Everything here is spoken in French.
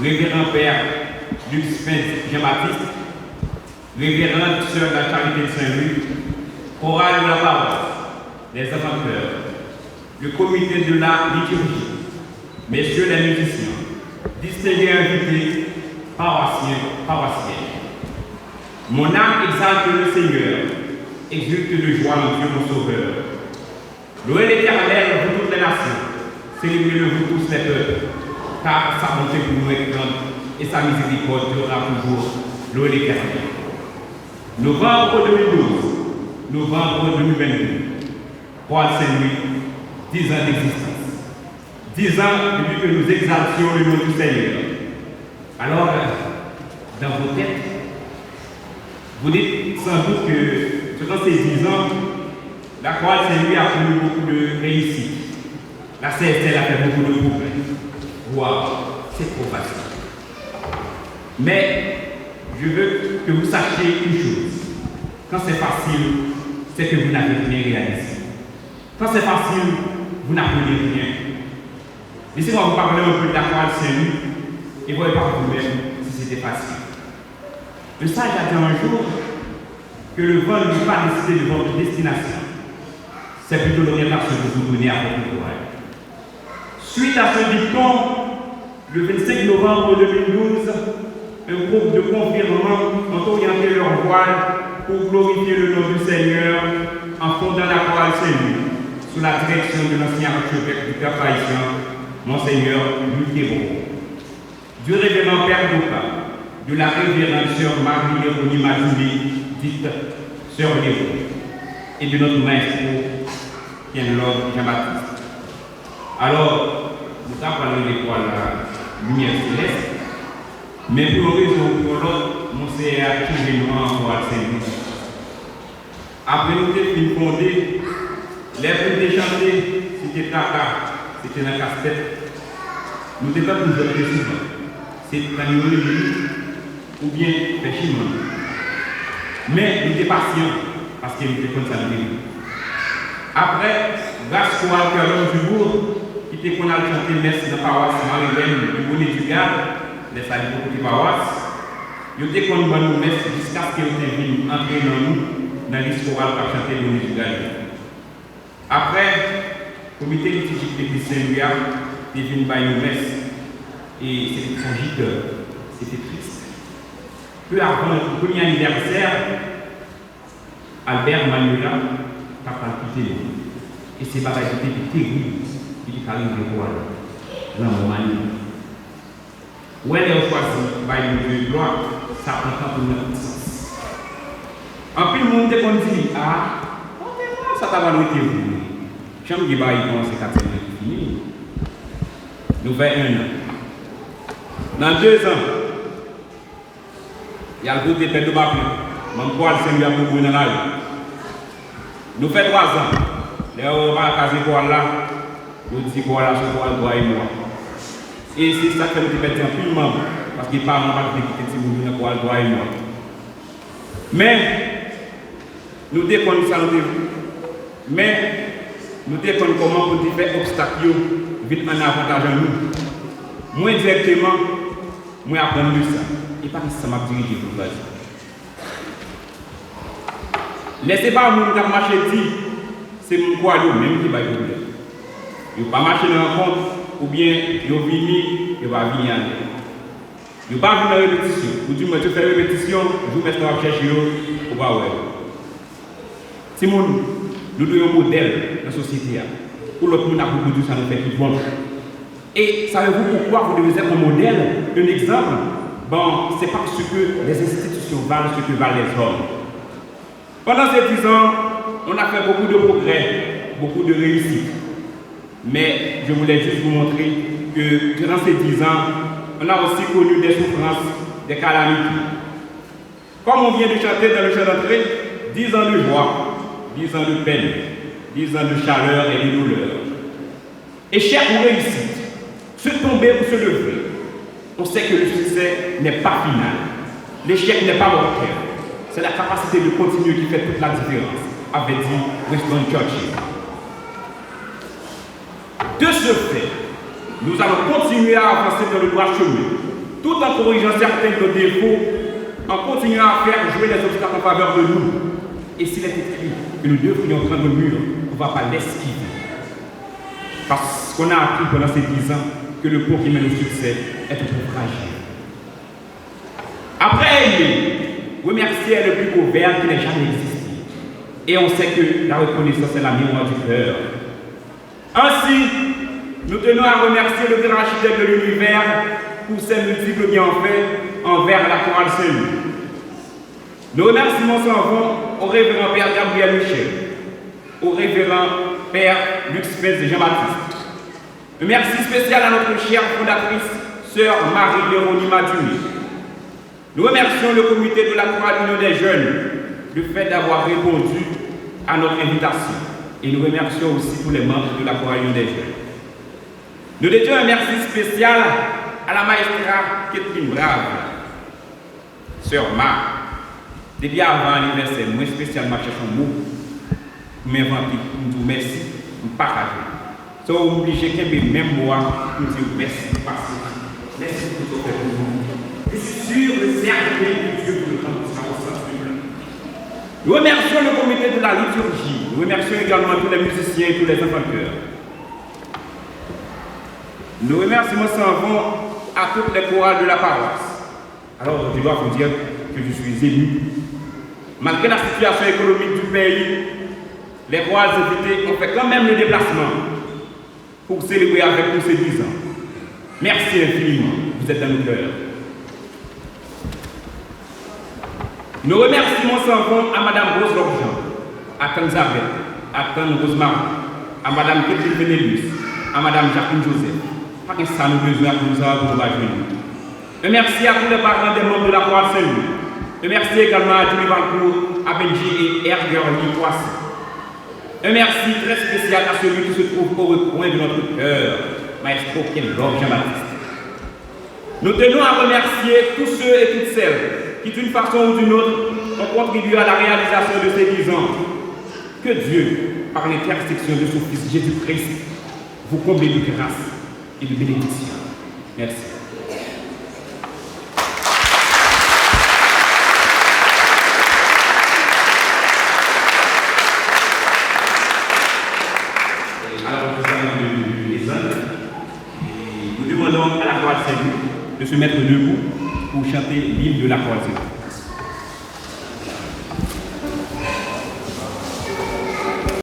révérend Père Luc Spence Jean-Baptiste, révérende Sœur de la Charité de Saint-Louis, chorale de la paroisse, les enfants de chœur, le comité de la liturgie, messieurs les musiciens, distingués invités, paroissiens. Mon âme exalte le Seigneur, exulte de joie en Dieu mon Sauveur. Louez l'Éternel, vous toutes les nations, célébrez-le vous tous les peuples, car sa bonté pour nous est grande et sa miséricorde durera toujours. Louez l'Éternel. Novembre 2012, novembre 2022, Paul Saint-Louis, 10 ans d'existence. 10 ans depuis que nous exaltions le nom du Seigneur. Alors, dans vos têtes, vous dites sans doute que durant ces 10 ans, la Chorale Saint-Louis a connu beaucoup de réussite. La CSL a fait beaucoup de progrès. Waouh, c'est trop facile. Mais je veux que vous sachiez une chose. Quand c'est facile, c'est que vous n'avez rien réalisé. Quand c'est facile, vous n'apprenez rien. Laissez-moi vous parler un peu de la Chorale Saint-Louis et voyez par vous-même si c'était facile. Le sage a dit un jour que le vol n'est pas décidé de votre destination. C'est plutôt l'orientation que vous donnez à votre courage. Suite à ce dicton, le 25 novembre 2012, un groupe de confirmants ont orienté leur voile pour glorifier le nom du Seigneur en fondant la chorale Saint-Louis sous la direction de l'ancien archevêque du Cap Haïtien, Monseigneur Luc Thérault, du révérend Père Douka, de la révérende Sœur Marie-Léonie Madouli, dite Sœur Léo, et de notre maître, qui est l'ordre Jean-Baptiste. Alors, nous avons parlé de quoi la lumière céleste, mais pour une raison ou pour l'autre, Monseigneur a trouvé nous en chorale Saint-Louis. Après nous avons fondé, les premiers chantés, c'était Kaka, c'était dans la casse-tête. Nous ne devons pas nous appeler souvent. C'est dans ou bien Péchimon. Mais nous étions patients parce que nous étions comme ça. Après, grâce au Alcalon du Bourg, qui était qu'on a chanté Merci de la paroisse Marie-Hélène du Bonnet du Gard, les salles de la paroisse, nous étions qu'on nous messe jusqu'à ce qu'ils viennent entrer dans nous, dans l'histoire pour chanter le Bonnet du Gard. Après, le comité liturgique de Saint-Louis est venu par une messe et c'était tragique, c'était triste. Peu avant le premier anniversaire, Albert Manuela a quitté nous. Et c'est pas terrible qui arrive de quoi dans mon manu. Où elle est choisie par une gloire, ça prend temps pour notre sens. En plus, le monde dit ça t'a valu vous. J'aime que bah, il commence à 4 ans qui finit. Nous faisons 1 an. Dans 2 ans, il y a le groupe de têtes de papier. Mon poil, c'est lui à vous dans la rue. Nous faisons 3 ans. Les gens va caser poil là. Nous disons poil là, c'est poil droit et moi. Et c'est ça que nous faisons un peu membre. Parce qu'il parle pas de quitter si vous voulez poil droit et moi. Mais, nous déconnons ça, mais, nous déconnons comment pour faire obstacle vite un avantage à nous. Moi directement, moi apprendre ça. Et pas que ça m'a dirigé pour le laissez pas mon qui marcher dit, c'est mon quoi même qui va y aller. Il ne pas marcher dans la compte, ou bien il va venir. Il ne va pas venir dans la répétition. Vous dites, je fais répétition, je vous mets dans la chercher, ou pas ouais. Simon, nous devons un modèle dans la société. Pour l'autre monde, beaucoup de ça nous fait qui bon. Et savez-vous pourquoi vous devez être un modèle, un exemple? Bon, c'est parce que les institutions valent ce que valent les hommes. Pendant ces 10 ans, on a fait beaucoup de progrès, beaucoup de réussite. Mais je voulais juste vous montrer que durant ces 10 ans, on a aussi connu des souffrances, des calamités. Comme on vient de chanter dans le chant d'entrée, 10 ans de joie, 10 ans de peine, 10 ans de chaleur et de douleur. Échec ou réussite, se tomber ou se lever, on sait que le succès n'est pas final. L'échec n'est pas mortel. C'est la capacité de continuer qui fait toute la différence, avait dit Winston Churchill. De ce fait, nous allons continuer à avancer dans le droit chemin, tout en corrigeant certains de nos défauts, en continuant à faire jouer les obstacles en faveur de nous. Et s'il est écrit que nous devrions prendre le mur, on ne va pas l'esquiver. Parce qu'on a appris pendant ces 10 ans que le pont qui mène au succès est trop fragile. Après aimer, remercier est le plus beau verbe qui n'ait jamais existé. Et on sait que la reconnaissance est la mémoire du cœur. Ainsi, nous tenons à remercier le grand architecte de l'univers pour ses multiples bienfaits envers la chorale Saint-Louis. Nos remerciements s'en vont au révérend Père Gabriel Michel, au révérend Père Luc Spence et Jean-Baptiste. Un merci spécial à notre chère fondatrice, Sœur Marie-Léonie Madouli. Nous remercions le comité de la Chorale Union des Jeunes du fait d'avoir répondu à notre invitation. Et nous remercions aussi tous les membres de la Chorale Union des Jeunes. Nous dédions un merci spécial à la maestra Catherine Brave, Sœur Marc. Depuis avant l'anniversaire, moi spécialement cherche un mot pour m'inventer, pour vous merci, pour partager. So, obligé que même moi, pour dire merci, parce que merci pour tout ce que vous faites. Je suis sûr, le cercle de Dieu pour le temps. Nous remercions le comité de la liturgie. Nous remercions également tous les musiciens et tous les enfants de chœur. Nos remerciements s'en vont à toutes les chorales de la paroisse. Alors, je dois vous dire que je suis ému. Malgré la situation économique du pays, les chorales invités ont fait quand même le déplacement pour célébrer avec nous ces 10 ans. Merci infiniment, vous êtes dans nos cœurs. Nos remerciements s'en vont à Mme Rose Lorjean, à Tanzabeth, à Tante Rosemary, à Mme Catherine Benelius, à Mme Jacqueline Joseph. Pas que ça nous besoin pour nous avoir pour nous. Merci à tous les parents des membres de la Croix Saint-Louis. Merci également à Julie Valcourt, à Benji et Ergerly Poissy. Merci très spécial à celui qui se trouve au recoin de notre cœur, Maestro Ken-Love Jean-Baptiste. Nous tenons à remercier tous ceux et toutes celles qui, d'une façon ou d'une autre, ont contribué à la réalisation de ces 10 ans. Que Dieu, par l'intersection de son Fils Jésus-Christ, vous comble de grâce et de bénédiction. Merci. Alors, nous allons les uns. Nous demandons à la Croix de Saint-Louis de se mettre debout pour chanter l'hymne de la Croix de Saint-Louis.